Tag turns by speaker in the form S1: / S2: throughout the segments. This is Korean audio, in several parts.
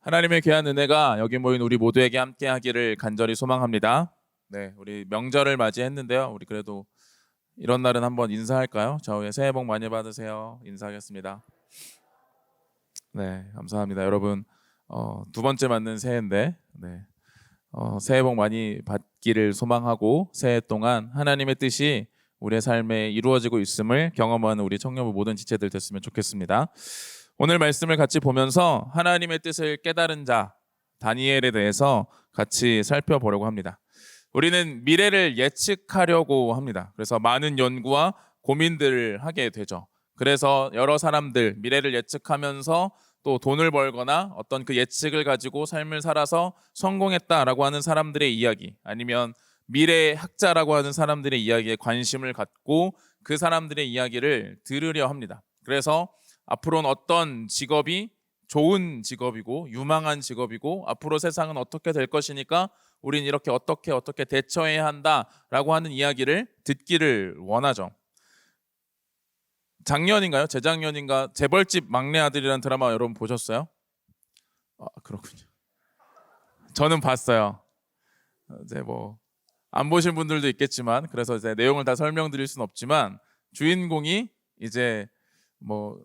S1: 하나님의 귀한 은혜가 여기 모인 우리 모두에게 함께 하기를 간절히 소망합니다. 네, 우리 명절을 맞이했는데요. 우리 그래도 이런 날은 한번 인사할까요? 좌우에 새해 복 많이 받으세요. 인사하겠습니다. 네, 감사합니다. 여러분, 두 번째 맞는 새해인데, 네, 새해 복 많이 받기를 소망하고 새해 동안 하나님의 뜻이 우리의 삶에 이루어지고 있음을 경험하는 우리 청년부 모든 지체들 됐으면 좋겠습니다. 오늘 말씀을 같이 보면서 하나님의 뜻을 깨달은 자 다니엘에 대해서 같이 살펴보려고 합니다. 우리는 미래를 예측하려고 합니다. 그래서 많은 연구와 고민들을 하게 되죠. 그래서 여러 사람들 미래를 예측하면서 또 돈을 벌거나 어떤 그 예측을 가지고 삶을 살아서 성공했다라고 하는 사람들의 이야기, 아니면 미래 학자라고 하는 사람들의 이야기에 관심을 갖고 그 사람들의 이야기를 들으려 합니다. 그래서 앞으로는 어떤 직업이 좋은 직업이고 유망한 직업이고 앞으로 세상은 어떻게 될 것이니까 우린 이렇게 어떻게 대처해야 한다라고 하는 이야기를 듣기를 원하죠. 작년인가요? 재작년인가 재벌집 막내 아들이라는 드라마 여러분 보셨어요? 그렇군요. 저는 봤어요. 이제 뭐 안 보신 분들도 있겠지만, 그래서 이제 내용을 다 설명드릴 수는 없지만, 주인공이 이제 뭐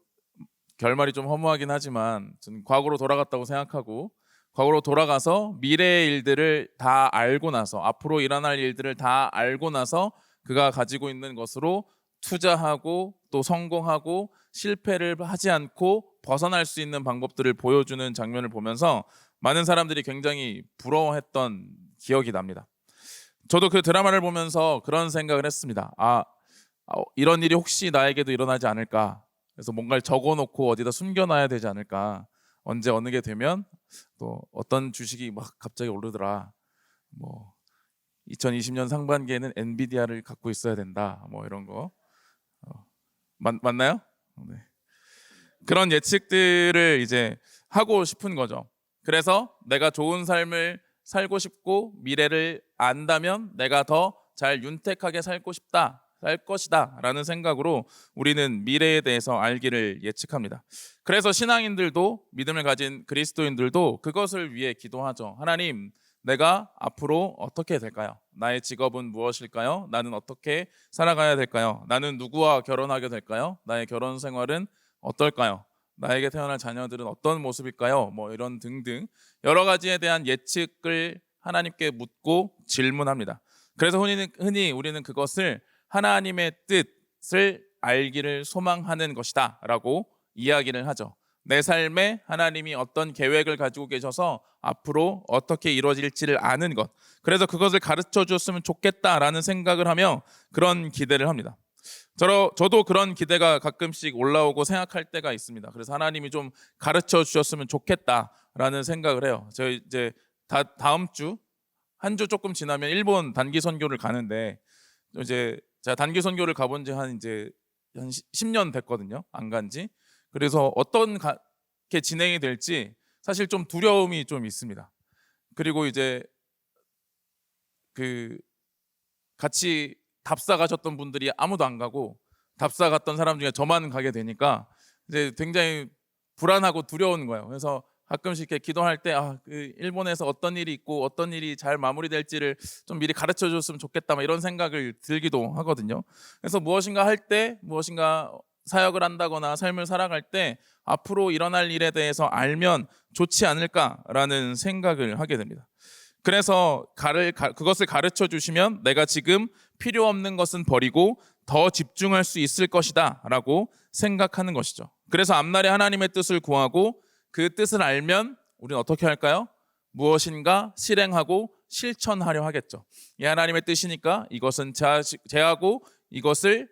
S1: 결말이 좀 허무하긴 하지만 저는 과거로 돌아갔다고 생각하고, 과거로 돌아가서 미래의 일들을 다 알고 나서, 앞으로 일어날 일들을 다 알고 나서 그가 가지고 있는 것으로 투자하고 또 성공하고 실패를 하지 않고 벗어날 수 있는 방법들을 보여주는 장면을 보면서 많은 사람들이 굉장히 부러워했던 기억이 납니다. 저도 그 드라마를 보면서 그런 생각을 했습니다. 이런 일이 혹시 나에게도 일어나지 않을까? 그래서 뭔가를 적어놓고 어디다 숨겨놔야 되지 않을까? 언제 어느 게 되면 또 어떤 주식이 막 갑자기 오르더라. 뭐 2020년 상반기에는 엔비디아를 갖고 있어야 된다. 뭐 이런 거 맞나요? 네. 그런 예측들을 이제 하고 싶은 거죠. 그래서 내가 좋은 삶을 살고 싶고 미래를 안다면 내가 더 잘 윤택하게 살고 싶다, 살 것이다 라는 생각으로 우리는 미래에 대해서 알기를 예측합니다. 그래서 신앙인들도, 믿음을 가진 그리스도인들도 그것을 위해 기도하죠. 하나님, 내가 앞으로 어떻게 될까요? 나의 직업은 무엇일까요? 나는 어떻게 살아가야 될까요? 나는 누구와 결혼하게 될까요? 나의 결혼 생활은 어떨까요? 나에게 태어날 자녀들은 어떤 모습일까요? 뭐 이런 등등 여러 가지에 대한 예측을 하나님께 묻고 질문합니다. 그래서 흔히 우리는 그것을 하나님의 뜻을 알기를 소망하는 것이다 라고 이야기를 하죠. 내 삶에 하나님이 어떤 계획을 가지고 계셔서 앞으로 어떻게 이루어질지를 아는 것, 그래서 그것을 가르쳐 주었으면 좋겠다라는 생각을 하며 그런 기대를 합니다. 저도 그런 기대가 가끔씩 올라오고 생각할 때가 있습니다. 그래서 하나님이 좀 가르쳐 주셨으면 좋겠다라는 생각을 해요. 저희 이제 다음 주, 한 주 조금 지나면 일본 단기 선교를 가는데, 이제 제가 단기 선교를 가본 지 한 10년 됐거든요. 안 간지. 그래서 게 진행이 될지 사실 좀 두려움이 좀 있습니다. 그리고 이제 그 같이 답사 가셨던 분들이 아무도 안 가고 답사 갔던 사람 중에 저만 가게 되니까 이제 굉장히 불안하고 두려운 거예요. 그래서 가끔씩 이렇게 기도할 때 그 일본에서 어떤 일이 있고 어떤 일이 잘 마무리될지를 좀 미리 가르쳐 줬으면 좋겠다, 막 이런 생각을 들기도 하거든요. 그래서 무엇인가 할 때, 무엇인가 사역을 한다거나 삶을 살아갈 때 앞으로 일어날 일에 대해서 알면 좋지 않을까라는 생각을 하게 됩니다. 그래서 그것을 가르쳐 주시면 내가 지금 필요 없는 것은 버리고 더 집중할 수 있을 것이다 라고 생각하는 것이죠. 그래서 앞날에 하나님의 뜻을 구하고 그 뜻을 알면 우리는 어떻게 할까요? 무엇인가 실행하고 실천하려 하겠죠. 이 하나님의 뜻이니까 이것은 제하고 이것을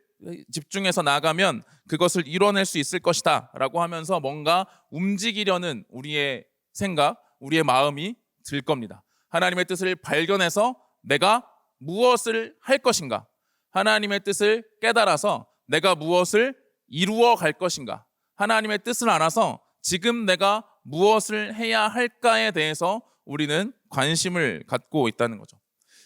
S1: 집중해서 나가면 그것을 이뤄낼 수 있을 것이다 라고 하면서 뭔가 움직이려는 우리의 생각, 우리의 마음이 들 겁니다. 하나님의 뜻을 발견해서 내가 무엇을 할 것인가, 하나님의 뜻을 깨달아서 내가 무엇을 이루어 갈 것인가, 하나님의 뜻을 알아서 지금 내가 무엇을 해야 할까에 대해서 우리는 관심을 갖고 있다는 거죠.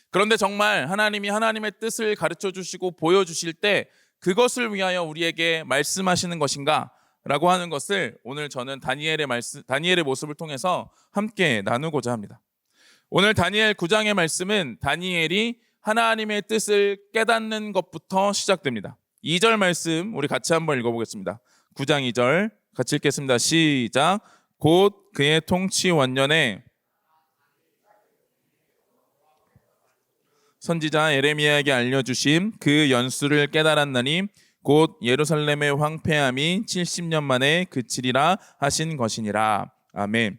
S1: 그런데 정말 하나님이 하나님의 뜻을 가르쳐 주시고 보여주실 때 그것을 위하여 우리에게 말씀하시는 것인가, 라고 하는 것을 오늘 저는 다니엘의 모습을 통해서 함께 나누고자 합니다. 오늘 다니엘 9장의 말씀은 다니엘이 하나님의 뜻을 깨닫는 것부터 시작됩니다. 2절 말씀 우리 같이 한번 읽어보겠습니다. 9장 2절 같이 읽겠습니다. 시작. 곧 그의 통치 원년에 선지자 예레미야에게 알려주심 그 연수를 깨달았나니 곧 예루살렘의 황폐함이 70년 만에 그치리라 하신 것이니라. 아멘.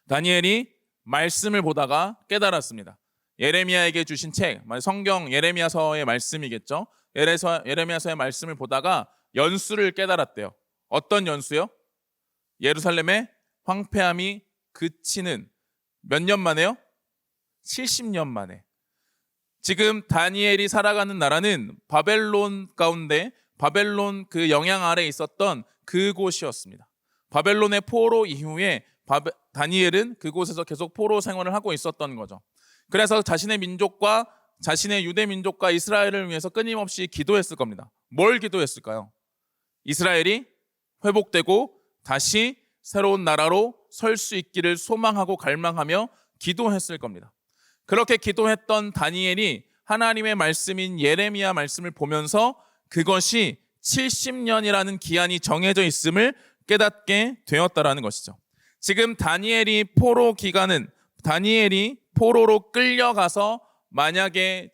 S1: 다니엘이 말씀을 보다가 깨달았습니다. 예레미야에게 주신 책, 성경 예레미야서의 말씀이겠죠. 예레미야서의 말씀을 보다가 연수를 깨달았대요. 어떤 연수요? 예루살렘의 황폐함이 그치는 몇 년 만에요? 70년 만에. 지금 다니엘이 살아가는 나라는 바벨론 가운데 바벨론 그 영향 아래 있었던 그곳이었습니다. 바벨론의 포로 이후에 다니엘은 그곳에서 계속 포로 생활을 하고 있었던 거죠. 그래서 자신의 민족과 자신의 유대 민족과 이스라엘을 위해서 끊임없이 기도했을 겁니다. 뭘 기도했을까요? 이스라엘이 회복되고 다시 새로운 나라로 설 수 있기를 소망하고 갈망하며 기도했을 겁니다. 그렇게 기도했던 다니엘이 하나님의 말씀인 예레미야 말씀을 보면서 그것이 70년이라는 기한이 정해져 있음을 깨닫게 되었다라는 것이죠. 지금 다니엘이 포로로 끌려가서 만약에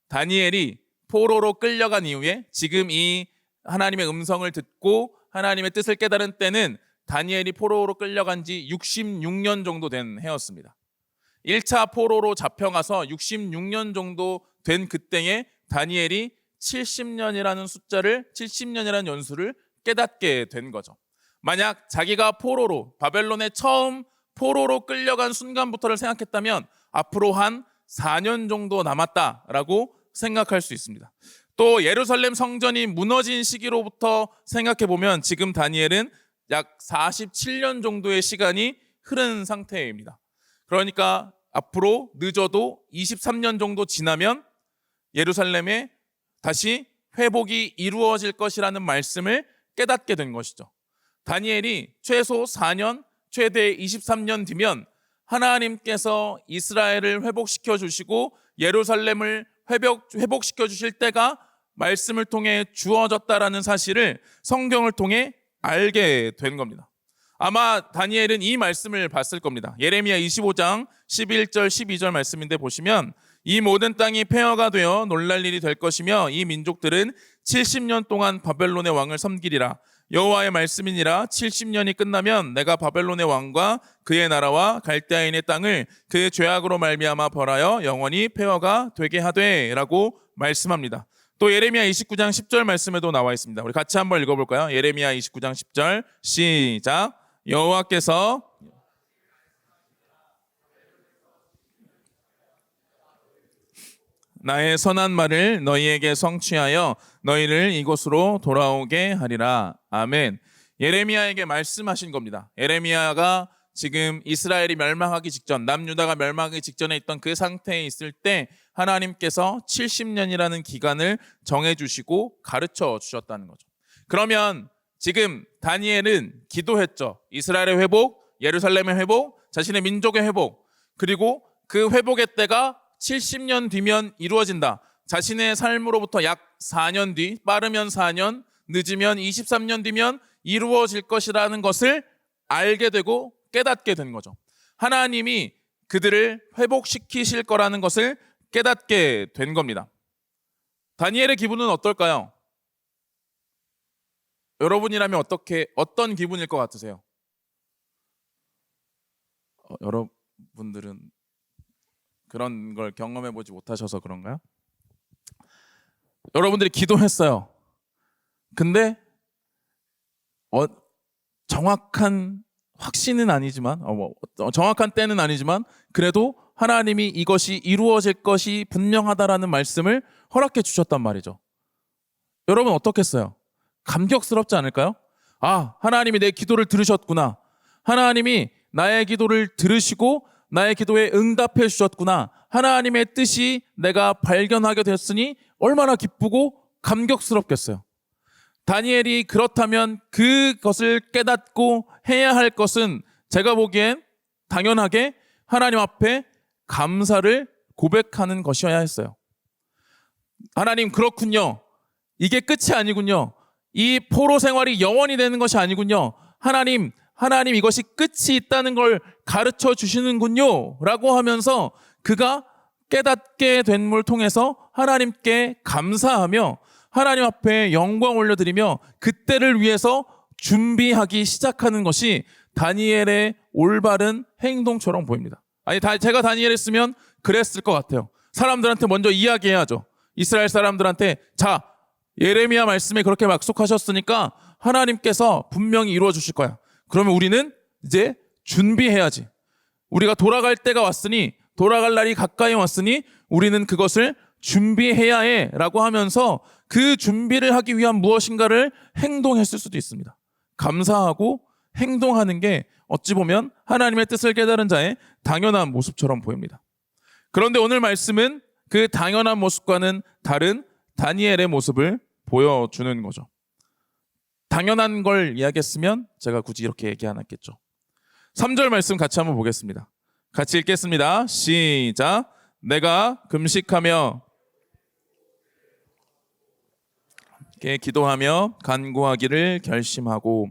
S1: 다니엘이 포로로 끌려간 이후에 지금 이 하나님의 음성을 듣고 하나님의 뜻을 깨달은 때는 다니엘이 포로로 끌려간 지 66년 정도 된 해였습니다. 1차 포로로 잡혀가서 66년 정도 된 그때에 다니엘이 70년이라는 연수를 깨닫게 된 거죠. 만약 자기가 바벨론에 처음 포로로 끌려간 순간부터를 생각했다면 앞으로 한 4년 정도 남았다라고 생각할 수 있습니다. 또 예루살렘 성전이 무너진 시기로부터 생각해보면 지금 다니엘은 약 47년 정도의 시간이 흐른 상태입니다. 그러니까 앞으로 늦어도 23년 정도 지나면 예루살렘에 다시 회복이 이루어질 것이라는 말씀을 깨닫게 된 것이죠. 다니엘이 최소 4년, 최대 23년 뒤면 하나님께서 이스라엘을 회복시켜 주시고 예루살렘을 회복시켜 주실 때가 말씀을 통해 주어졌다라는 사실을 성경을 통해 알게 된 겁니다. 아마 다니엘은 이 말씀을 봤을 겁니다. 예레미야 25장 11절 12절 말씀인데 보시면 이 모든 땅이 폐허가 되어 놀랄 일이 될 것이며 이 민족들은 70년 동안 바벨론의 왕을 섬기리라. 여호와의 말씀이니라. 70년이 끝나면 내가 바벨론의 왕과 그의 나라와 갈대아인의 땅을 그의 죄악으로 말미암아 벌하여 영원히 폐허가 되게 하되라고 말씀합니다. 또 예레미야 29장 10절 말씀에도 나와 있습니다. 우리 같이 한번 읽어볼까요? 예레미야 29장 10절 시작. 여호와께서 나의 선한 말을 너희에게 성취하여 너희를 이곳으로 돌아오게 하리라. 아멘. 예레미야에게 말씀하신 겁니다. 예레미야가 지금 이스라엘이 멸망하기 직전, 남유다가 멸망하기 직전에 있던 그 상태에 있을 때 하나님께서 70년이라는 기간을 정해주시고 가르쳐 주셨다는 거죠. 그러면 지금 다니엘은 기도했죠. 이스라엘의 회복, 예루살렘의 회복, 자신의 민족의 회복, 그리고 그 회복의 때가 70년 뒤면 이루어진다. 자신의 삶으로부터 약 4년 뒤, 빠르면 4년, 늦으면 23년 뒤면 이루어질 것이라는 것을 알게 되고 깨닫게 된 거죠. 하나님이 그들을 회복시키실 거라는 것을 깨닫게 된 겁니다. 다니엘의 기분은 어떨까요? 여러분이라면 어떤 기분일 것 같으세요? 여러분들은 그런 걸 경험해 보지 못하셔서 그런가요? 여러분들이 기도했어요. 근데 정확한 확신은 아니지만 정확한 때는 아니지만 그래도 하나님이 이것이 이루어질 것이 분명하다라는 말씀을 허락해 주셨단 말이죠. 여러분 어떻겠어요? 감격스럽지 않을까요? 아, 하나님이 내 기도를 들으셨구나. 하나님이 나의 기도를 들으시고 나의 기도에 응답해 주셨구나. 하나님의 뜻이 내가 발견하게 됐으니 얼마나 기쁘고 감격스럽겠어요. 다니엘이 그렇다면 그것을 깨닫고 해야 할 것은 제가 보기엔 당연하게 하나님 앞에 감사를 고백하는 것이어야 했어요. 하나님, 그렇군요. 이게 끝이 아니군요. 이 포로 생활이 영원히 되는 것이 아니군요. 하나님 이것이 끝이 있다는 걸 가르쳐 주시는군요. 라고 하면서 그가 깨닫게 됨을 통해서 하나님께 감사하며 하나님 앞에 영광 올려드리며 그때를 위해서 준비하기 시작하는 것이 다니엘의 올바른 행동처럼 보입니다. 아니, 제가 다니엘했으면 그랬을 것 같아요. 사람들한테 먼저 이야기해야죠. 이스라엘 사람들한테, 자, 예레미야 말씀에 그렇게 약속하셨으니까 하나님께서 분명히 이루어 주실 거야. 그러면 우리는 이제 준비해야지. 우리가 돌아갈 때가 왔으니, 돌아갈 날이 가까이 왔으니 우리는 그것을 준비해야 해 라고 하면서 그 준비를 하기 위한 무엇인가를 행동했을 수도 있습니다. 감사하고 행동하는 게 어찌 보면 하나님의 뜻을 깨달은 자의 당연한 모습처럼 보입니다. 그런데 오늘 말씀은 그 당연한 모습과는 다른 다니엘의 모습을 보여주는 거죠. 당연한 걸 이야기했으면 제가 굳이 이렇게 얘기 안 했겠죠. 3절 말씀 같이 한번 보겠습니다. 같이 읽겠습니다. 시작. 내가 금식하며 기도하며 간구하기를 결심하고,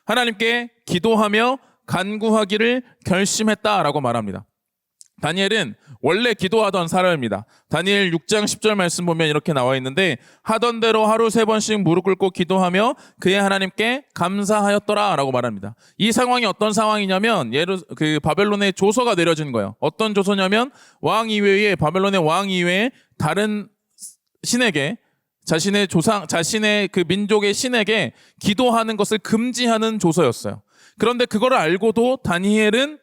S1: 하나님께 기도하며 간구하기를 결심했다라고 말합니다. 다니엘은 원래 기도하던 사람입니다. 다니엘 6장 10절 말씀 보면 이렇게 나와 있는데, 하던 대로 하루 3번씩 무릎 꿇고 기도하며 그의 하나님께 감사하였더라 라고 말합니다. 이 상황이 어떤 상황이냐면 바벨론의 조서가 내려진 거예요. 어떤 조서냐면 바벨론의 왕 이외에 다른 신에게, 자신의 그 민족의 신에게 기도하는 것을 금지하는 조서였어요. 그런데 그거를 알고도 다니엘은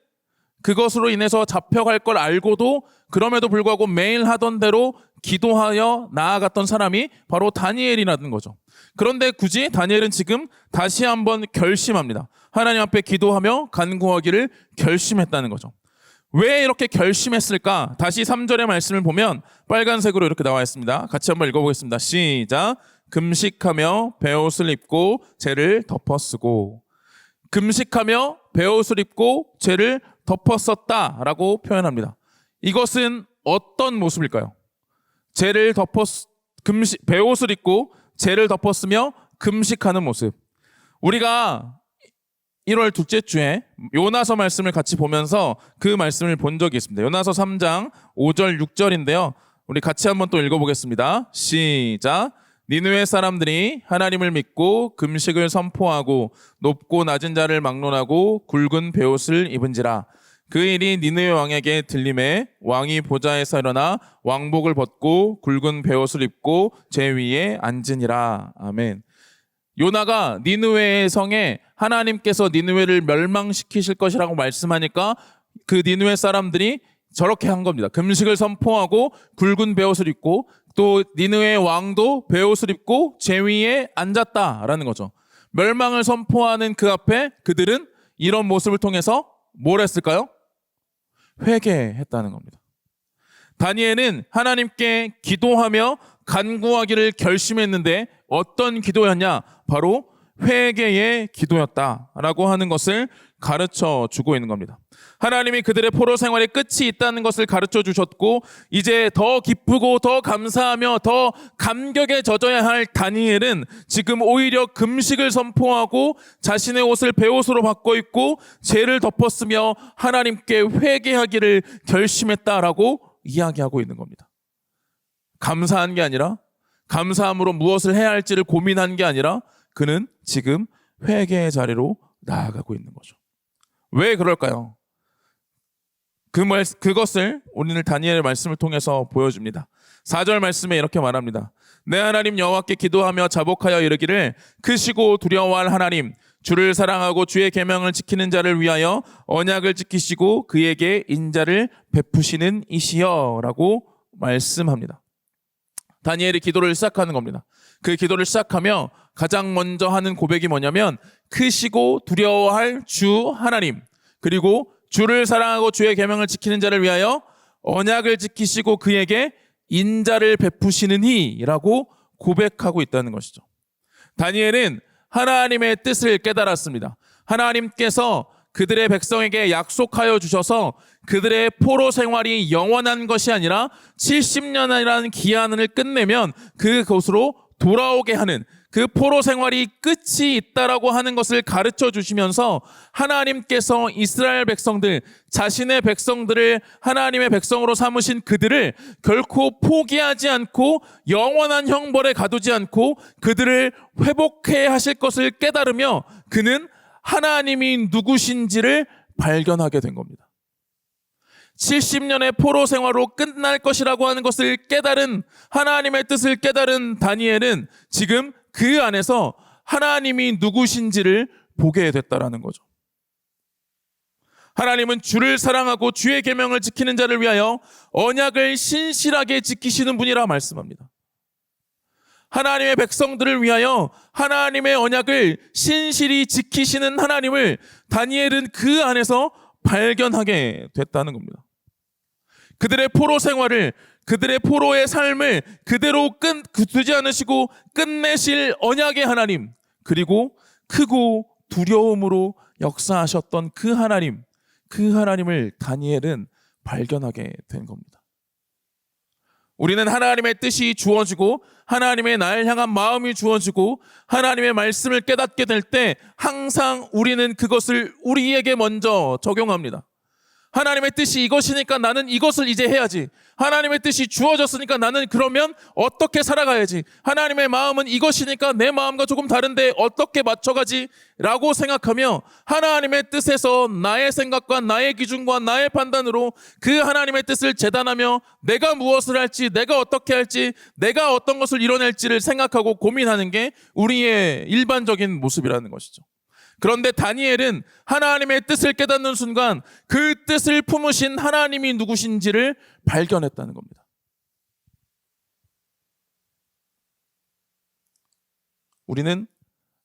S1: 그것으로 인해서 잡혀갈 걸 알고도 그럼에도 불구하고 매일 하던 대로 기도하여 나아갔던 사람이 바로 다니엘이라는 거죠. 그런데 굳이 다니엘은 지금 다시 한번 결심합니다. 하나님 앞에 기도하며 간구하기를 결심했다는 거죠. 왜 이렇게 결심했을까? 다시 3절의 말씀을 보면 빨간색으로 이렇게 나와 있습니다. 같이 한번 읽어보겠습니다. 시작. 금식하며 베옷을 입고 죄를 덮어쓰고. 금식하며 베옷을 입고 죄를 덮었었다라고 표현합니다. 이것은 어떤 모습일까요? 베옷을 입고 죄를 덮었으며 금식하는 모습. 우리가 1월 둘째 주에 요나서 말씀을 같이 보면서 그 말씀을 본 적이 있습니다. 요나서 3장 5절 6절인데요. 우리 같이 한번 또 읽어보겠습니다. 시작. 니느웨 사람들이 하나님을 믿고 금식을 선포하고 높고 낮은 자를 막론하고 굵은 베옷을 입은지라. 그 일이 니느웨 왕에게 들림에 왕이 보좌에서 일어나 왕복을 벗고 굵은 베옷을 입고 제 위에 앉으니라. 아멘. 요나가 니느웨의 성에 하나님께서 니느웨를 멸망시키실 것이라고 말씀하니까 그 니느웨 사람들이 저렇게 한 겁니다. 금식을 선포하고 굵은 베옷을 입고 또 니느웨의 왕도 베옷을 입고 제 위에 앉았다라는 거죠. 멸망을 선포하는 그 앞에 그들은 이런 모습을 통해서 뭘 했을까요? 회개했다는 겁니다. 다니엘은 하나님께 기도하며 간구하기를 결심했는데 어떤 기도였냐? 바로 회개의 기도였다라고 하는 것을 가르쳐 주고 있는 겁니다. 하나님이 그들의 포로 생활의 끝이 있다는 것을 가르쳐 주셨고 이제 더 기쁘고 더 감사하며 더 감격에 젖어야 할 다니엘은 지금 오히려 금식을 선포하고 자신의 옷을 베옷으로 바꿔 입고 죄를 덮었으며 하나님께 회개하기를 결심했다라고 이야기하고 있는 겁니다. 감사한 게 아니라, 감사함으로 무엇을 해야 할지를 고민한 게 아니라 그는 지금 회개의 자리로 나아가고 있는 거죠. 왜 그럴까요? 그것을 오늘 다니엘의 말씀을 통해서 보여줍니다. 4절 말씀에 이렇게 말합니다. 내 하나님 여호와께 기도하며 자복하여 이르기를 크시고 두려워할 하나님, 주를 사랑하고 주의 계명을 지키는 자를 위하여 언약을 지키시고 그에게 인자를 베푸시는 이시여 라고 말씀합니다. 다니엘이 기도를 시작하는 겁니다. 그 기도를 시작하며 가장 먼저 하는 고백이 뭐냐면 크시고 두려워할 주 하나님, 그리고 주를 사랑하고 주의 계명을 지키는 자를 위하여 언약을 지키시고 그에게 인자를 베푸시는 이라고 고백하고 있다는 것이죠. 다니엘은 하나님의 뜻을 깨달았습니다. 하나님께서 그들의 백성에게 약속하여 주셔서 그들의 포로 생활이 영원한 것이 아니라 70년이라는 기한을 끝내면 그곳으로 돌아오게 하는, 그 포로 생활이 끝이 있다라고 하는 것을 가르쳐 주시면서 하나님께서 이스라엘 백성들, 자신의 백성들을 하나님의 백성으로 삼으신 그들을 결코 포기하지 않고 영원한 형벌에 가두지 않고 그들을 회복해 하실 것을 깨달으며 그는 하나님이 누구신지를 발견하게 된 겁니다. 70년의 포로 생활로 끝날 것이라고 하는 것을 깨달은, 하나님의 뜻을 깨달은 다니엘은 지금 그 안에서 하나님이 누구신지를 보게 됐다라는 거죠. 하나님은 주를 사랑하고 주의 계명을 지키는 자를 위하여 언약을 신실하게 지키시는 분이라 말씀합니다. 하나님의 백성들을 위하여 하나님의 언약을 신실히 지키시는 하나님을 다니엘은 그 안에서 발견하게 됐다는 겁니다. 그들의 포로 생활을, 그들의 포로의 삶을 그대로 두지 않으시고 끝내실 언약의 하나님, 그리고 크고 두려움으로 역사하셨던 그 하나님을 다니엘은 발견하게 된 겁니다. 우리는 하나님의 뜻이 주어지고 하나님의 나를 향한 마음이 주어지고 하나님의 말씀을 깨닫게 될 때 항상 우리는 그것을 우리에게 먼저 적용합니다. 하나님의 뜻이 이것이니까 나는 이것을 이제 해야지. 하나님의 뜻이 주어졌으니까 나는 그러면 어떻게 살아가야지. 하나님의 마음은 이것이니까 내 마음과 조금 다른데 어떻게 맞춰가지? 라고 생각하며 하나님의 뜻에서 나의 생각과 나의 기준과 나의 판단으로 그 하나님의 뜻을 재단하며 내가 무엇을 할지, 내가 어떻게 할지, 내가 어떤 것을 이뤄낼지를 생각하고 고민하는 게 우리의 일반적인 모습이라는 것이죠. 그런데 다니엘은 하나님의 뜻을 깨닫는 순간 그 뜻을 품으신 하나님이 누구신지를 발견했다는 겁니다. 우리는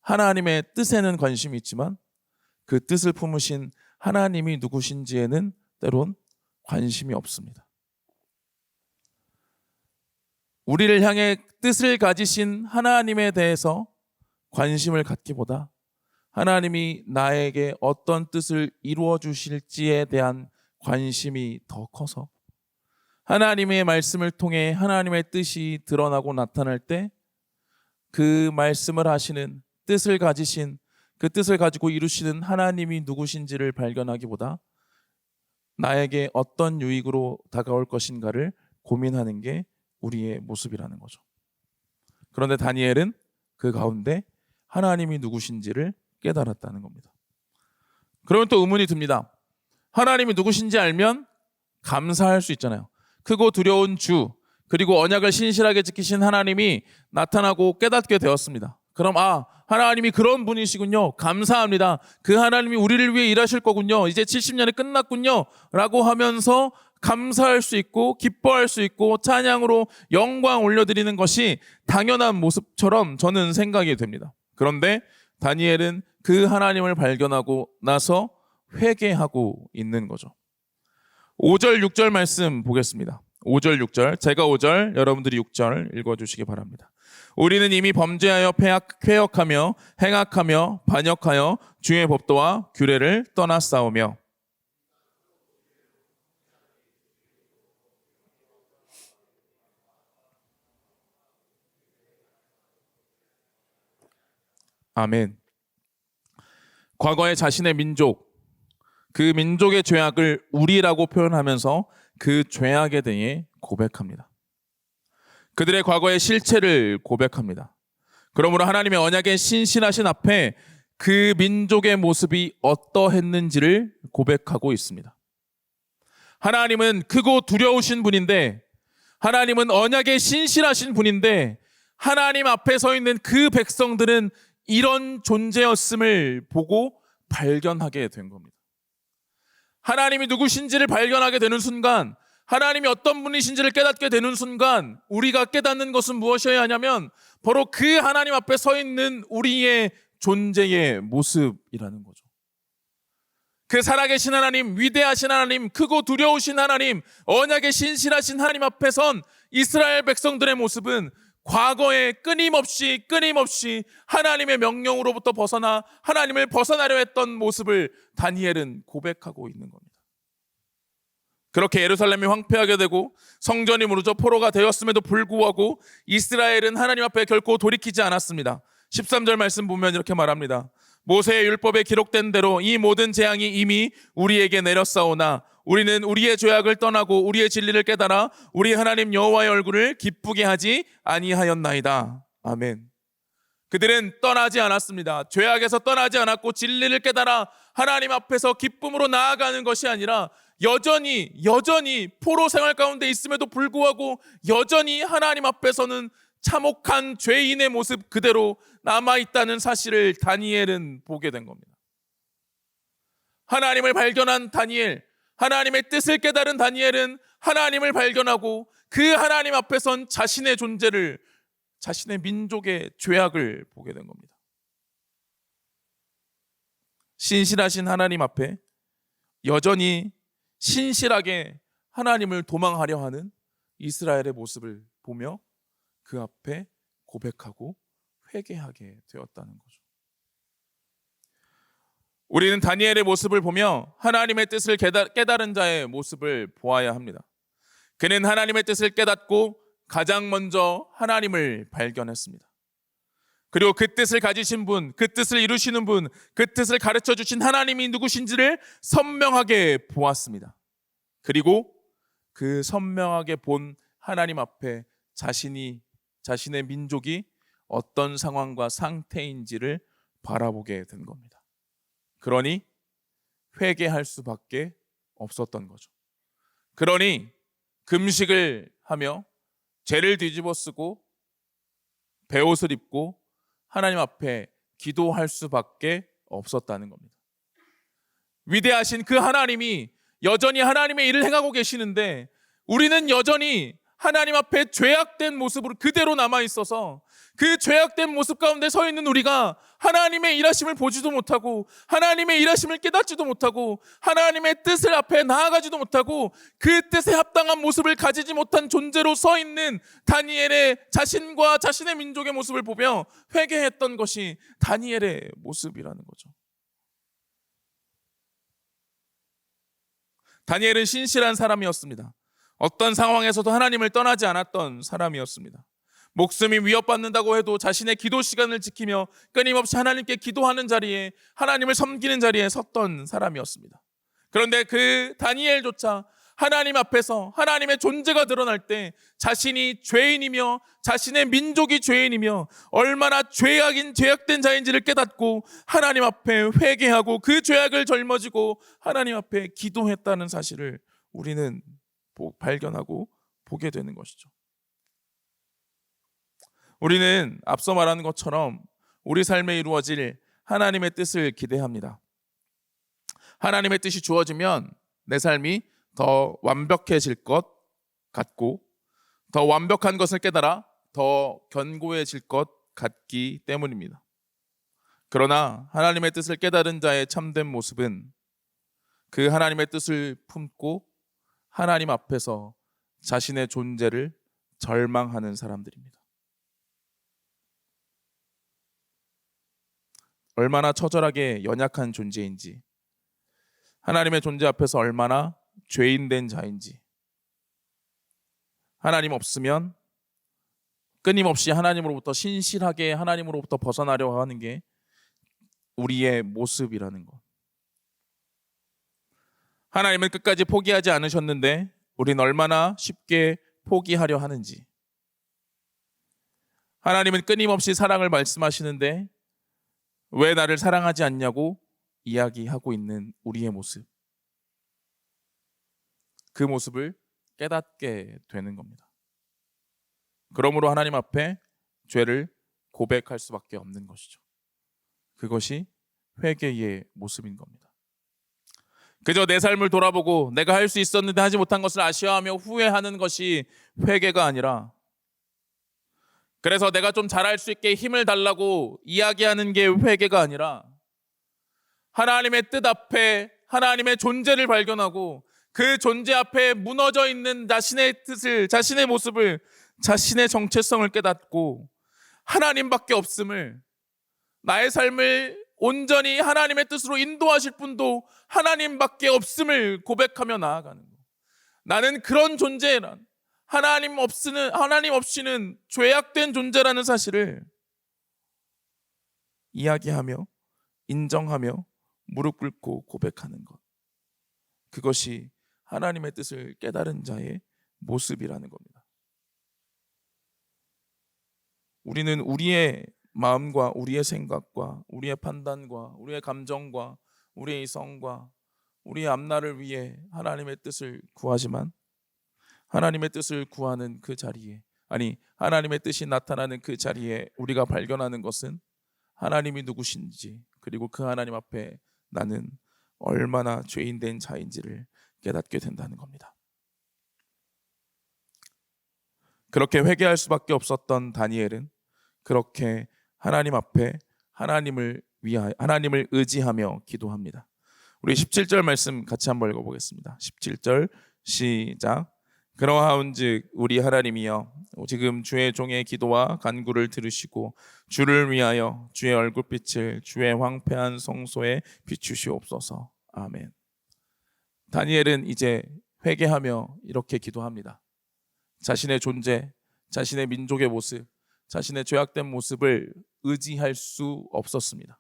S1: 하나님의 뜻에는 관심이 있지만 그 뜻을 품으신 하나님이 누구신지에는 때론 관심이 없습니다. 우리를 향해 뜻을 가지신 하나님에 대해서 관심을 갖기보다 하나님이 나에게 어떤 뜻을 이루어 주실지에 대한 관심이 더 커서 하나님의 말씀을 통해 하나님의 뜻이 드러나고 나타날 때 그 말씀을 하시는, 뜻을 가지신, 그 뜻을 가지고 이루시는 하나님이 누구신지를 발견하기보다 나에게 어떤 유익으로 다가올 것인가를 고민하는 게 우리의 모습이라는 거죠. 그런데 다니엘은 그 가운데 하나님이 누구신지를 깨달았다는 겁니다. 그러면 또 의문이 듭니다. 하나님이 누구신지 알면 감사할 수 있잖아요. 크고 두려운 주, 그리고 언약을 신실하게 지키신 하나님이 나타나고 깨닫게 되었습니다. 그럼 하나님이 그런 분이시군요. 감사합니다. 그 하나님이 우리를 위해 일하실 거군요. 이제 70년이 끝났군요. 라고 하면서 감사할 수 있고 기뻐할 수 있고 찬양으로 영광 올려드리는 것이 당연한 모습처럼 저는 생각이 됩니다. 그런데 다니엘은 그 하나님을 발견하고 나서 회개하고 있는 거죠. 5절 6절 말씀 보겠습니다. 5절 6절, 제가 5절, 여러분들이 6절 읽어주시기 바랍니다. 우리는 이미 범죄하여 폐역하며 행악하며 반역하여 주의 법도와 규례를 떠났사오며. 아멘. 과거의 자신의 민족, 그 민족의 죄악을 우리라고 표현하면서 그 죄악에 대해 고백합니다. 그들의 과거의 실체를 고백합니다. 그러므로 하나님의 언약의 신실하신 앞에 그 민족의 모습이 어떠했는지를 고백하고 있습니다. 하나님은 크고 두려우신 분인데, 하나님은 언약의 신실하신 분인데, 하나님 앞에 서 있는 그 백성들은 이런 존재였음을 보고 발견하게 된 겁니다. 하나님이 누구신지를 발견하게 되는 순간, 하나님이 어떤 분이신지를 깨닫게 되는 순간 우리가 깨닫는 것은 무엇이어야 하냐면 바로 그 하나님 앞에 서 있는 우리의 존재의 모습이라는 거죠. 그 살아계신 하나님, 위대하신 하나님, 크고 두려우신 하나님, 언약의 신실하신 하나님 앞에 선 이스라엘 백성들의 모습은 과거에 끊임없이 하나님의 명령으로부터 벗어나 하나님을 벗어나려 했던 모습을 다니엘은 고백하고 있는 겁니다. 그렇게 예루살렘이 황폐하게 되고 성전이 무너져 포로가 되었음에도 불구하고 이스라엘은 하나님 앞에 결코 돌이키지 않았습니다. 13절 말씀 보면 이렇게 말합니다. 모세의 율법에 기록된 대로 이 모든 재앙이 이미 우리에게 내렸사오나 우리는 우리의 죄악을 떠나고 우리의 진리를 깨달아 우리 하나님 여호와의 얼굴을 기쁘게 하지 아니하였나이다. 아멘. 그들은 떠나지 않았습니다. 죄악에서 떠나지 않았고 진리를 깨달아 하나님 앞에서 기쁨으로 나아가는 것이 아니라 여전히 포로 생활 가운데 있음에도 불구하고 여전히 하나님 앞에서는 참혹한 죄인의 모습 그대로 남아있다는 사실을 다니엘은 보게 된 겁니다. 하나님을 발견한 다니엘, 하나님의 뜻을 깨달은 다니엘은 하나님을 발견하고 그 하나님 앞에선 자신의 존재를, 자신의 민족의 죄악을 보게 된 겁니다. 신실하신 하나님 앞에 여전히 신실하게 하나님을 도망하려 하는 이스라엘의 모습을 보며 그 앞에 고백하고 회개하게 되었다는 거죠. 우리는 다니엘의 모습을 보며 하나님의 뜻을 깨달은 자의 모습을 보아야 합니다. 그는 하나님의 뜻을 깨닫고 가장 먼저 하나님을 발견했습니다. 그리고 그 뜻을 가지신 분, 그 뜻을 이루시는 분, 그 뜻을 가르쳐 주신 하나님이 누구신지를 선명하게 보았습니다. 그리고 그 선명하게 본 하나님 앞에 자신의 민족이 어떤 상황과 상태인지를 바라보게 된 겁니다. 그러니 회개할 수밖에 없었던 거죠. 그러니 금식을 하며 죄를 뒤집어 쓰고 베옷을 입고 하나님 앞에 기도할 수밖에 없었다는 겁니다. 위대하신 그 하나님이 여전히 하나님의 일을 행하고 계시는데 우리는 여전히 하나님 앞에 죄악된 모습으로 그대로 남아있어서 그 죄악된 모습 가운데 서 있는 우리가 하나님의 일하심을 보지도 못하고 하나님의 일하심을 깨닫지도 못하고 하나님의 뜻을 앞에 나아가지도 못하고 그 뜻에 합당한 모습을 가지지 못한 존재로 서 있는 다니엘의 자신과 자신의 민족의 모습을 보며 회개했던 것이 다니엘의 모습이라는 거죠. 다니엘은 신실한 사람이었습니다. 어떤 상황에서도 하나님을 떠나지 않았던 사람이었습니다. 목숨이 위협받는다고 해도 자신의 기도 시간을 지키며 끊임없이 하나님께 기도하는 자리에, 하나님을 섬기는 자리에 섰던 사람이었습니다. 그런데 그 다니엘조차 하나님 앞에서 하나님의 존재가 드러날 때 자신이 죄인이며 자신의 민족이 죄인이며 얼마나 죄악된 자인지를 깨닫고 하나님 앞에 회개하고 그 죄악을 짊어지고 하나님 앞에 기도했다는 사실을 우리는 발견하고 보게 되는 것이죠. 우리는 앞서 말한 것처럼 우리 삶에 이루어질 하나님의 뜻을 기대합니다. 하나님의 뜻이 주어지면 내 삶이 더 완벽해질 것 같고 더 완벽한 것을 깨달아 더 견고해질 것 같기 때문입니다. 그러나 하나님의 뜻을 깨달은 자의 참된 모습은 그 하나님의 뜻을 품고 하나님 앞에서 자신의 존재를 절망하는 사람들입니다. 얼마나 처절하게 연약한 존재인지, 하나님의 존재 앞에서 얼마나 죄인된 자인지, 하나님 없으면 끊임없이 하나님으로부터 신실하게 하나님으로부터 벗어나려고 하는 게 우리의 모습이라는 것. 하나님은 끝까지 포기하지 않으셨는데 우리는 얼마나 쉽게 포기하려 하는지, 하나님은 끊임없이 사랑을 말씀하시는데 왜 나를 사랑하지 않냐고 이야기하고 있는 우리의 모습, 그 모습을 깨닫게 되는 겁니다. 그러므로 하나님 앞에 죄를 고백할 수밖에 없는 것이죠. 그것이 회개의 모습인 겁니다. 그저 내 삶을 돌아보고 내가 할 수 있었는데 하지 못한 것을 아쉬워하며 후회하는 것이 회개가 아니라, 그래서 내가 좀 잘할 수 있게 힘을 달라고 이야기하는 게 회개가 아니라, 하나님의 뜻 앞에 하나님의 존재를 발견하고 그 존재 앞에 무너져 있는 자신의 뜻을, 자신의 모습을 자신의 정체성을 깨닫고 하나님밖에 없음을, 나의 삶을 온전히 하나님의 뜻으로 인도하실 분도 하나님밖에 없음을 고백하며 나아가는 것. 나는 그런 존재란, 하나님 없이는 죄악된 존재라는 사실을 이야기하며 인정하며 무릎 꿇고 고백하는 것. 그것이 하나님의 뜻을 깨달은 자의 모습이라는 겁니다. 우리는 우리의 마음과 우리의 생각과 우리의 판단과 우리의 감정과 우리의 이성과 우리의 앞날을 위해 하나님의 뜻을 구하지만, 하나님의 뜻을 구하는 그 자리에, 하나님의 뜻이 나타나는 그 자리에 우리가 발견하는 것은 하나님이 누구신지, 그리고 그 하나님 앞에 나는 얼마나 죄인된 자인지를 깨닫게 된다는 겁니다. 그렇게 회개할 수밖에 없었던 다니엘은 그렇게 하나님 앞에 하나님을 의지하며 기도합니다. 우리 17절 말씀 같이 한번 읽어보겠습니다. 17절 시작. 그러하온즉 우리 하나님이여, 지금 주의 종의 기도와 간구를 들으시고 주를 위하여 주의 얼굴빛을 주의 황폐한 성소에 비추시옵소서. 아멘. 다니엘은 이제 회개하며 이렇게 기도합니다. 자신의 존재, 자신의 민족의 모습, 자신의 죄악된 모습을 의지할 수 없었습니다.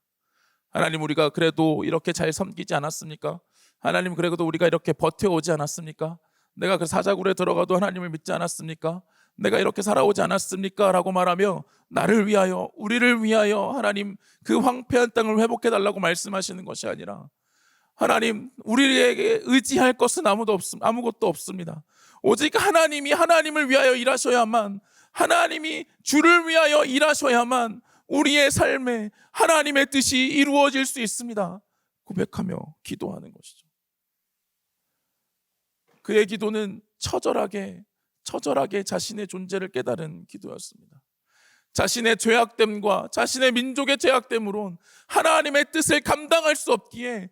S1: 하나님, 우리가 그래도 이렇게 잘 섬기지 않았습니까? 하나님, 그래도 우리가 이렇게 버텨오지 않았습니까? 내가 그 사자굴에 들어가도 하나님을 믿지 않았습니까? 내가 이렇게 살아오지 않았습니까? 라고 말하며 나를 위하여, 우리를 위하여 하나님 그 황폐한 땅을 회복해달라고 말씀하시는 것이 아니라, 하나님, 우리에게 의지할 것은 아무것도 없습니다. 오직 하나님이 하나님을 위하여 일하셔야만, 하나님이 주를 위하여 일하셔야만 우리의 삶에 하나님의 뜻이 이루어질 수 있습니다. 고백하며 기도하는 것이죠. 그의 기도는 처절하게 자신의 존재를 깨달은 기도였습니다. 자신의 죄악됨과 자신의 민족의 죄악됨으론 하나님의 뜻을 감당할 수 없기에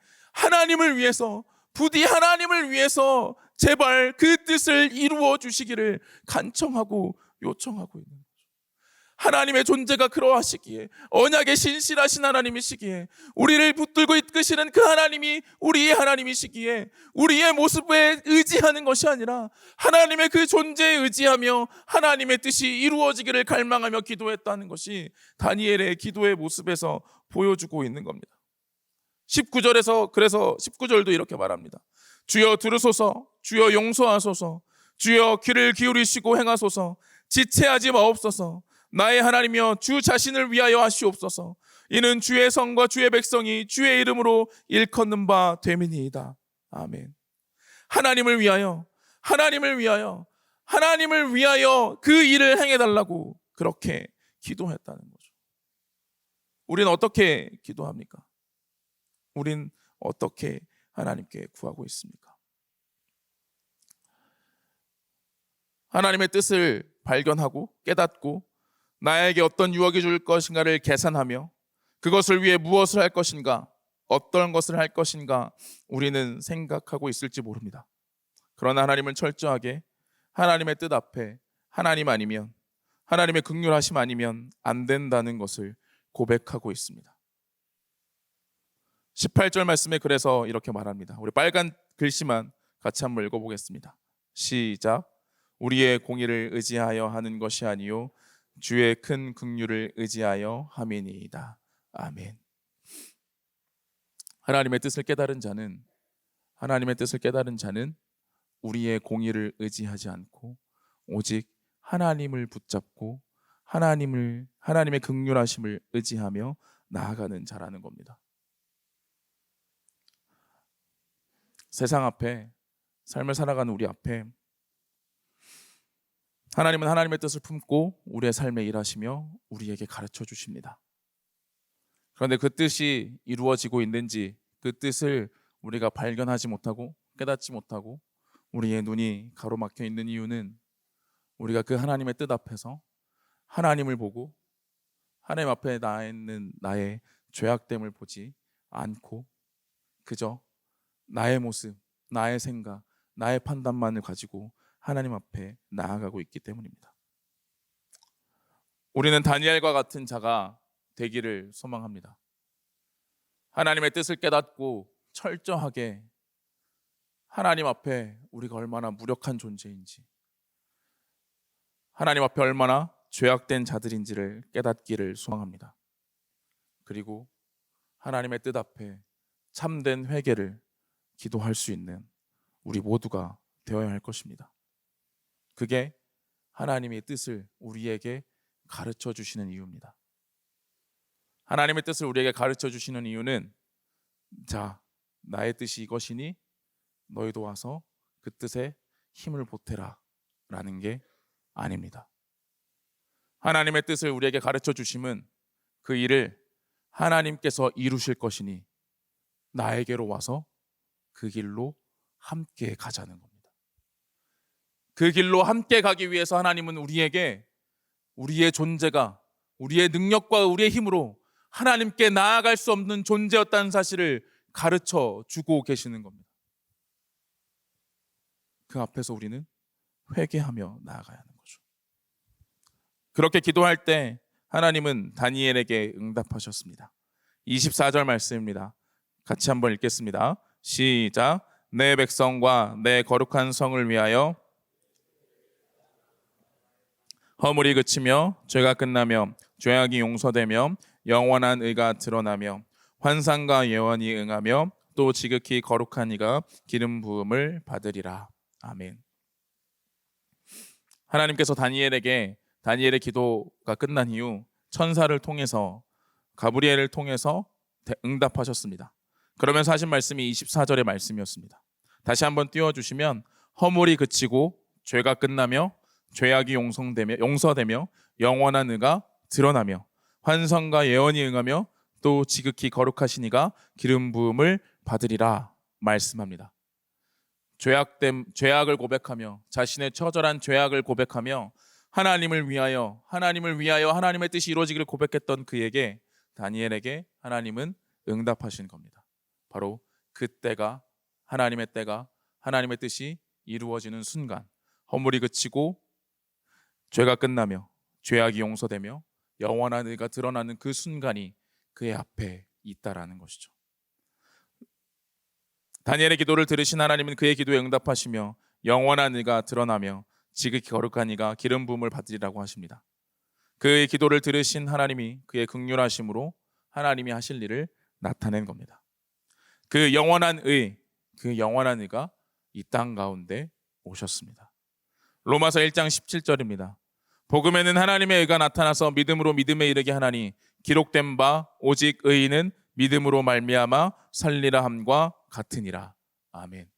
S1: 부디 하나님을 위해서 제발 그 뜻을 이루어 주시기를 간청하고 요청하고 있는 거죠. 하나님의 존재가 그러하시기에, 언약에 신실하신 하나님이시기에, 우리를 붙들고 이끄시는 그 하나님이 우리의 하나님이시기에 우리의 모습에 의지하는 것이 아니라 하나님의 그 존재에 의지하며 하나님의 뜻이 이루어지기를 갈망하며 기도했다는 것이 다니엘의 기도의 모습에서 보여주고 있는 겁니다. 19절도 이렇게 말합니다. 주여 들으소서, 주여 용서하소서, 주여 귀를 기울이시고 행하소서, 지체하지 마옵소서. 나의 하나님이여, 주 자신을 위하여 하시옵소서. 이는 주의 성과 주의 백성이 주의 이름으로 일컫는 바 됨이니이다. 아멘. 하나님을 위하여 그 일을 행해달라고 그렇게 기도했다는 거죠. 우리는 어떻게 기도합니까? 우린 어떻게 하나님께 구하고 있습니까? 하나님의 뜻을 발견하고 깨닫고 나에게 어떤 유혹이 줄 것인가를 계산하며 그것을 위해 무엇을 할 것인가, 어떤 것을 할 것인가 우리는 생각하고 있을지 모릅니다. 그러나 하나님은 철저하게 하나님의 뜻 앞에 하나님 아니면, 하나님의 긍휼하심 아니면 안 된다는 것을 고백하고 있습니다. 18절 말씀에 그래서 이렇게 말합니다. 우리 빨간 글씨만 같이 한번 읽어보겠습니다. 시작. 우리의 공의를 의지하여 하는 것이 아니요 주의 큰 긍휼을 의지하여 함이니이다. 아멘. 하나님의 뜻을 깨달은 자는 우리의 공의를 의지하지 않고 오직 하나님을 붙잡고 하나님의 긍휼하심을 의지하며 나아가는 자라는 겁니다. 세상 앞에, 삶을 살아가는 우리 앞에 하나님은 하나님의 뜻을 품고 우리의 삶에 일하시며 우리에게 가르쳐 주십니다. 그런데 그 뜻이 이루어지고 있는지, 그 뜻을 우리가 발견하지 못하고 깨닫지 못하고 우리의 눈이 가로막혀 있는 이유는 우리가 그 하나님의 뜻 앞에서 하나님을 보고 하나님 앞에 나 있는 나의 죄악됨을 보지 않고 그저 나의 모습, 나의 생각, 나의 판단만을 가지고 하나님 앞에 나아가고 있기 때문입니다. 우리는 다니엘과 같은 자가 되기를 소망합니다. 하나님의 뜻을 깨닫고 철저하게 하나님 앞에 우리가 얼마나 무력한 존재인지, 하나님 앞에 얼마나 죄악된 자들인지를 깨닫기를 소망합니다. 그리고 하나님의 뜻 앞에 참된 회개를 기도할 수 있는 우리 모두가 되어야 할 것입니다. 그게 하나님의 뜻을 우리에게 가르쳐 주시는 이유입니다. 하나님의 뜻을 우리에게 가르쳐 주시는 이유는, 자, 나의 뜻이 이것이니 너희도 와서 그 뜻에 힘을 보태라 라는 게 아닙니다. 하나님의 뜻을 우리에게 가르쳐 주심은 그 일을 하나님께서 이루실 것이니 나에게로 와서 그 길로 함께 가자는 겁니다. 그 길로 함께 가기 위해서 하나님은 우리에게 우리의 존재가, 우리의 능력과 우리의 힘으로 하나님께 나아갈 수 없는 존재였다는 사실을 가르쳐 주고 계시는 겁니다. 그 앞에서 우리는 회개하며 나아가야 하는 거죠. 그렇게 기도할 때 하나님은 다니엘에게 응답하셨습니다. 24절 말씀입니다. 같이 한번 읽겠습니다. 시작. 내 백성과 내 거룩한 성을 위하여 허물이 그치며 죄가 끝나며 죄악이 용서되며 영원한 의가 드러나며 환상과 예언이 응하며 또 지극히 거룩한 이가 기름 부음을 받으리라. 아멘. 하나님께서 다니엘의 기도가 끝난 이후 천사를 통해서, 가브리엘을 통해서 응답하셨습니다. 그러면서 하신 말씀이 24절의 말씀이었습니다. 다시 한번 띄워주시면, 허물이 그치고 죄가 끝나며 죄악이 용서되며 영원한 의가 드러나며 환상과 예언이 응하며 또 지극히 거룩하신 이가 기름 부음을 받으리라 말씀합니다. 죄악을 고백하며, 자신의 처절한 죄악을 고백하며 하나님을 위하여 하나님의 뜻이 이루어지기를 고백했던 그에게, 다니엘에게 하나님은 응답하신 겁니다. 바로 그때가, 하나님의 때가, 하나님의 뜻이 이루어지는 순간, 허물이 그치고 죄가 끝나며 죄악이 용서되며 영원한 의가 드러나는 그 순간이 그의 앞에 있다라는 것이죠. 다니엘의 기도를 들으신 하나님은 그의 기도에 응답하시며 영원한 의가 드러나며 지극히 거룩한 이가 기름 부음을 받으리라고 하십니다. 그의 기도를 들으신 하나님이 그의 긍휼하심으로 하나님이 하실 일을 나타낸 겁니다. 그 영원한 의가 이 땅 가운데 오셨습니다. 로마서 1장 17절입니다. 복음에는 하나님의 의가 나타나서 믿음으로 믿음에 이르게 하나니 기록된 바 오직 의인은 믿음으로 말미암아 살리라 함과 같으니라. 아멘.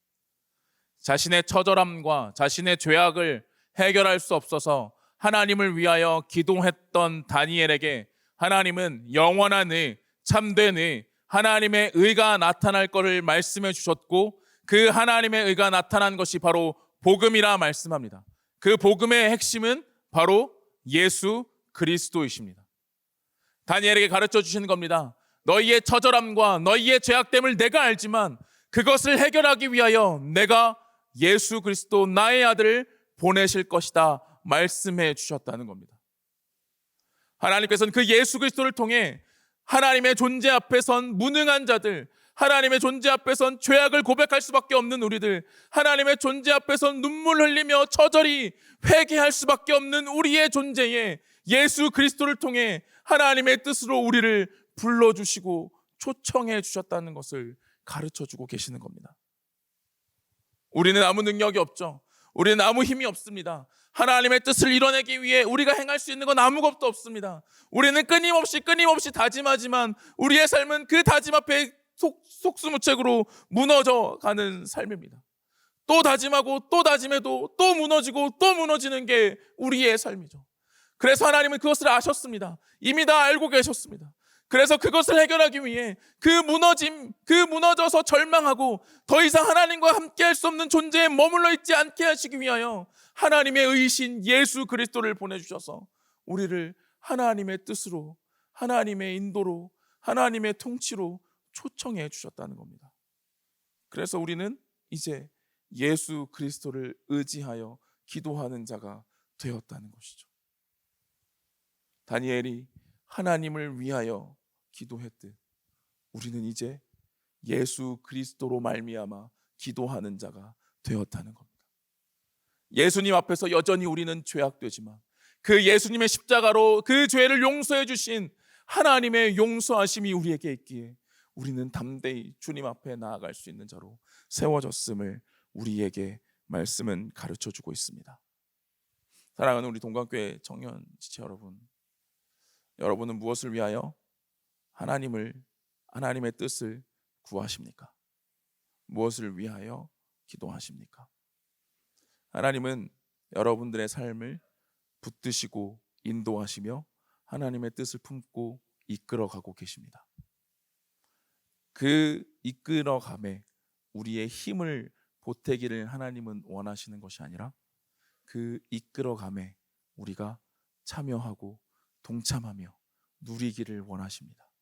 S1: 자신의 처절함과 자신의 죄악을 해결할 수 없어서 하나님을 위하여 기도했던 다니엘에게 하나님은 영원한 의, 참된 의, 하나님의 의가 나타날 것을 말씀해 주셨고, 그 하나님의 의가 나타난 것이 바로 복음이라 말씀합니다. 그 복음의 핵심은 바로 예수 그리스도이십니다. 다니엘에게 가르쳐 주시는 겁니다. 너희의 처절함과 너희의 죄악됨을 내가 알지만 그것을 해결하기 위하여 내가 예수 그리스도 나의 아들을 보내실 것이다 말씀해 주셨다는 겁니다. 하나님께서는 그 예수 그리스도를 통해 하나님의 존재 앞에 선 무능한 자들, 하나님의 존재 앞에 선 죄악을 고백할 수밖에 없는 우리들, 하나님의 존재 앞에 선 눈물 흘리며 처절히 회개할 수밖에 없는 우리의 존재에 예수 그리스도를 통해 하나님의 뜻으로 우리를 불러주시고 초청해 주셨다는 것을 가르쳐주고 계시는 겁니다. 우리는 아무 능력이 없죠. 우리는 아무 힘이 없습니다. 하나님의 뜻을 이뤄내기 위해 우리가 행할 수 있는 건 아무것도 없습니다. 우리는 끊임없이 다짐하지만 우리의 삶은 그 다짐 앞에 속수무책으로 무너져 가는 삶입니다. 또 다짐하고 또 다짐해도 또 무너지고 또 무너지는 게 우리의 삶이죠. 그래서 하나님은 그것을 아셨습니다. 이미 다 알고 계셨습니다. 그래서 그것을 해결하기 위해 그 무너져서 절망하고 더 이상 하나님과 함께할 수 없는 존재에 머물러 있지 않게 하시기 위하여 하나님의 의신 예수 그리스도를 보내주셔서 우리를 하나님의 뜻으로, 하나님의 인도로, 하나님의 통치로 초청해 주셨다는 겁니다. 그래서 우리는 이제 예수 그리스도를 의지하여 기도하는 자가 되었다는 것이죠. 다니엘이 하나님을 위하여 기도했듯 우리는 이제 예수 그리스도로 말미암아 기도하는 자가 되었다는 겁니다. 예수님 앞에서 여전히 우리는 죄악되지만 그 예수님의 십자가로 그 죄를 용서해 주신 하나님의 용서하심이 우리에게 있기에 우리는 담대히 주님 앞에 나아갈 수 있는 자로 세워졌음을 우리에게 말씀은 가르쳐 주고 있습니다. 사랑하는 우리 동관교회 청년 지체 여러분, 여러분은 무엇을 위하여 하나님의 뜻을 구하십니까? 무엇을 위하여 기도하십니까? 하나님은 여러분들의 삶을 붙드시고 인도하시며 하나님의 뜻을 품고 이끌어가고 계십니다. 그 이끌어감에 우리의 힘을 보태기를 하나님은 원하시는 것이 아니라 그 이끌어감에 우리가 참여하고 동참하며 누리기를 원하십니다.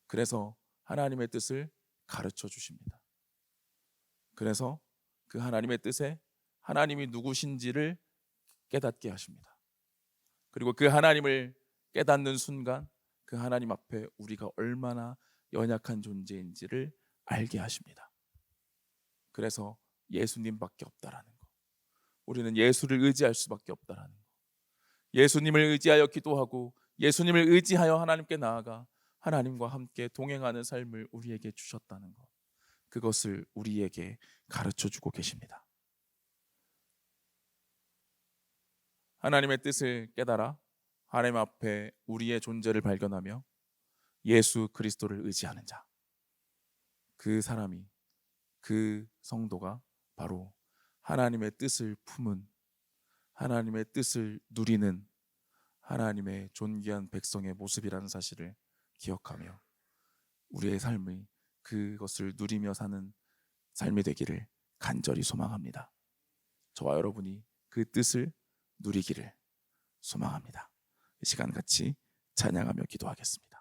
S1: 그래서 하나님의 뜻을 가르쳐 주십니다. 그래서 그 하나님의 뜻에 하나님이 누구신지를 깨닫게 하십니다. 그리고 그 하나님을 깨닫는 순간 그 하나님 앞에 우리가 얼마나 연약한 존재인지를 알게 하십니다. 그래서 예수님밖에 없다라는 거, 우리는 예수를 의지할 수밖에 없다라는 거, 예수님을 의지하여 기도하고 예수님을 의지하여 하나님께 나아가 하나님과 함께 동행하는 삶을 우리에게 주셨다는 것, 그것을 우리에게 가르쳐 주고 계십니다. 하나님의 뜻을 깨달아 하나님 앞에 우리의 존재를 발견하며 예수 그리스도를 의지하는 자, 그 사람이, 그 성도가 바로 하나님의 뜻을 품은, 하나님의 뜻을 누리는 하나님의 존귀한 백성의 모습이라는 사실을 기억하며 우리의 삶이 그것을 누리며 사는 삶이 되기를 간절히 소망합니다. 저와 여러분이 그 뜻을 누리기를 소망합니다. 이 시간 같이 찬양하며 기도하겠습니다.